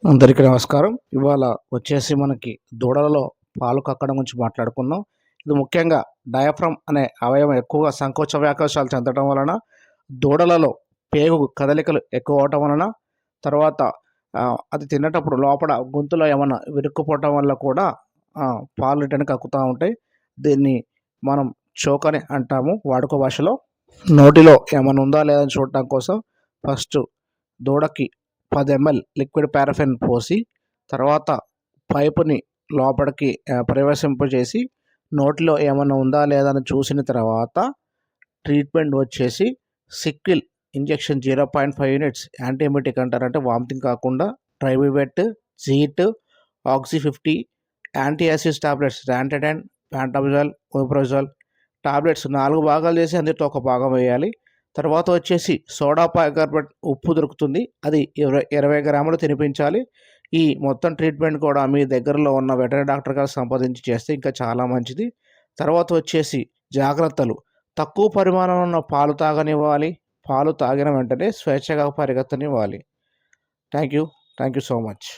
అందరికీ నమస్కారం. ఇవాళ వచ్చేసి మనకి దూడలలో పాలు కక్కడం గురించి మాట్లాడుకుందాం. ఇది ముఖ్యంగా డయాఫ్రామ్ అనే అవయవం ఎక్కువగా సంకోచ వ్యాకోచాలు చెందడం వలన, దూడలలో పేగు కదలికలు ఎక్కువ అవటం వలన, తర్వాత అది తినేటప్పుడు లోపల గొంతులో ఏమన్నా ఇరుక్కుపోవటం వల్ల కూడా పాలు రిటర్న్ కక్కుతా ఉంటాయి. దీన్ని మనం చోక్ అని అంటాము వాడుక భాషలో. నోటిలో ఏమన్నా ఉందా లేదా అని చూడటం కోసం ఫస్ట్ దూడకి 10 ml లిక్విడ్ పారాఫిన్ పోసి, తర్వాత పైపుని లోపలికి ప్రవేశింపజేసి, నోటిలో ఏమన్నా ఉందా లేదా అని చూసిన తర్వాత ట్రీట్మెంట్ వచ్చేసి సిక్విల్ ఇంజెక్షన్ 0.5 యూనిట్స్ యాంటీబయాటిక్ అంటారు. అంటే వామిటింగ్ కాకుండా ట్రైబివెట్, జీట్, ఆక్సీ 50, anti acids tablets ranitidine, pantoprazole, omeprazole tablets 4 భాగాలు చేసి అందులో ఒక భాగం వేయాలి. తర్వాత వచ్చేసి సోడా బైకార్బోనేట్ ఉప్పు దొరుకుతుంది, అది 20 గ్రాములు తినిపించాలి. ఈ మొత్తం ట్రీట్మెంట్ కూడా మీ దగ్గరలో ఉన్న వెటర్నరీ డాక్టర్ గారు సంప్రదించి చేస్తే ఇంకా చాలా మంచిది. తర్వాత వచ్చేసి జాగ్రత్తలు: తక్కువ పరిమాణంలో ఉన్న పాలు తాగనివ్వాలి. పాలు తాగిన వెంటనే స్వేచ్ఛగా పరిగెత్తనివ్వాలి. Thank you so much.